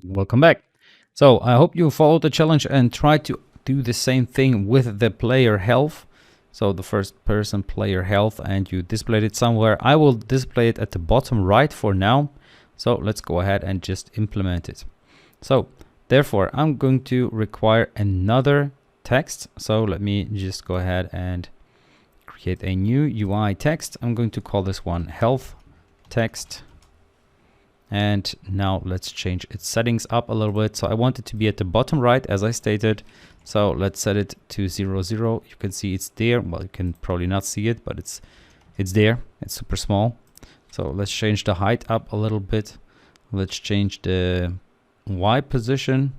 Welcome back. So I hope you followed the challenge and try to do the same thing with the player health. So the first person player health, and you displayed it somewhere. I will display it at the bottom right for now. So let's go ahead and just implement it. So therefore I'm going to require another text. So let me just go ahead and create a new UI text. I'm going to call this one health text. And now let's change its settings up a little bit. So I want it to be at the bottom right, as I stated. So let's set it to 0, 0. You can see it's there. Well, you can probably not see it, but it's there. It's super small. So let's change the height up a little bit. Let's change the Y position.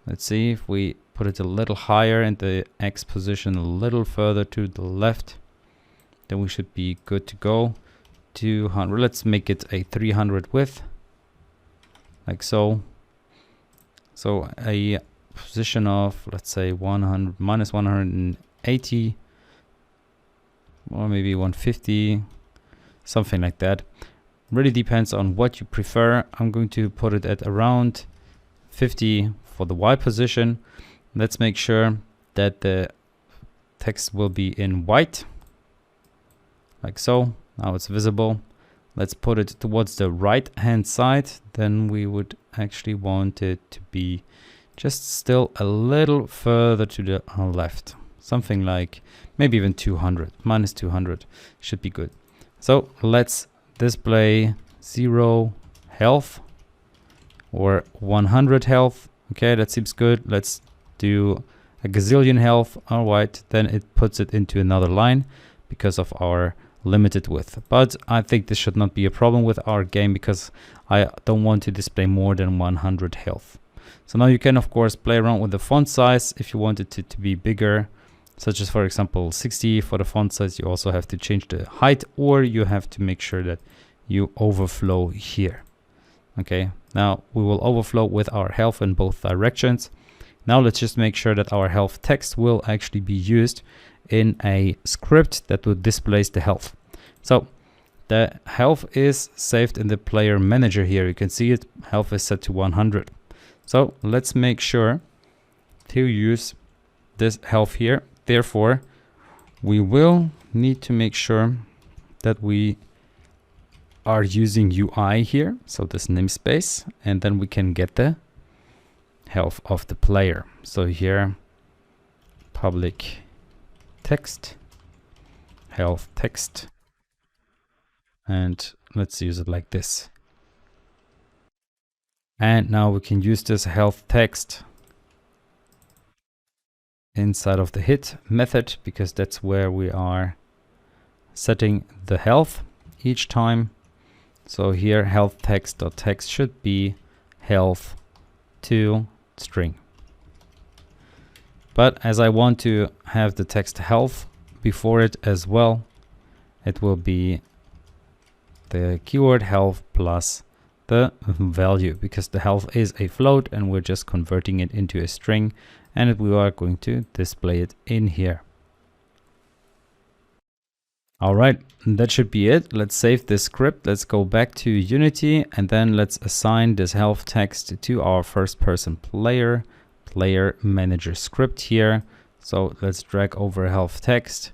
Let's see if we put it a little higher and the X position a little further to the left. Then we should be good to go. 200. Let's make it a 300 width, like so. So a position of, let's say, 100 minus 180, or maybe 150, something like that. Really depends on what you prefer. I'm going to put it at around 50 for the Y position. Let's make sure that the text will be in white, like so. Now it's visible. Let's put it towards the right hand side. Then we would actually want it to be just still a little further to the left. Something like maybe even 200, minus 200 should be good. So let's display 0 health or 100 health. Okay, that seems good. Let's do a gazillion health. All right, then it puts it into another line because of our limited width. But I think this should not be a problem with our game because I don't want to display more than 100 health. So now you can of course play around with the font size if you want it to be bigger, such as for example 60 for the font size. You also have to change the height, or you have to make sure that you overflow here. Okay, now we will overflow with our health in both directions. Now let's just make sure that our health text will actually be used in a script that will display the health. So the health is saved in the player manager here. You can see it, health is set to 100. So let's make sure to use this health here. Therefore, we will need to make sure that we are using UI here. So this namespace, and then we can get the health of the player. So here, public text, health text, and let's use it like this. And now we can use this health text inside of the hit method, because that's where we are setting the health each time. So here health text.text should be health to string. But as I want to have the text health before it as well, it will be the keyword health plus the value, because the health is a float and we're just converting it into a string, and we are going to display it in here. All right, that should be it. Let's save this script. Let's go back to Unity, and then let's assign this health text to our first person player manager script here. So let's drag over health text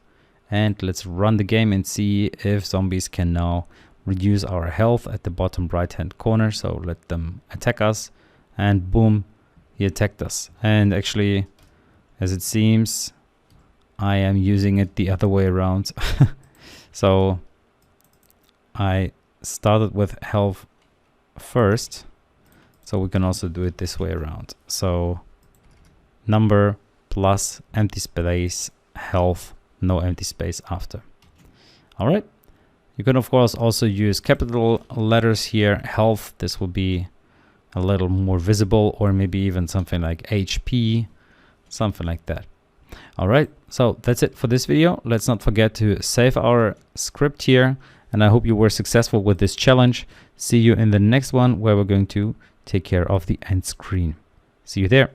and let's run the game and see if zombies can now reduce our health at the bottom right hand corner. So let them attack us, and boom, he attacked us. And actually, as it seems, I am using it the other way around. So I started with health first, so we can also do it this way around. So number plus empty space health, no empty space after. All right. You can of course also use capital letters here, health. This will be a little more visible, or maybe even something like HP, something like that. All right, so that's it for this video. Let's not forget to save our script here, and I hope you were successful with this challenge. See you in the next one, where we're going to take care of the end screen. See you there.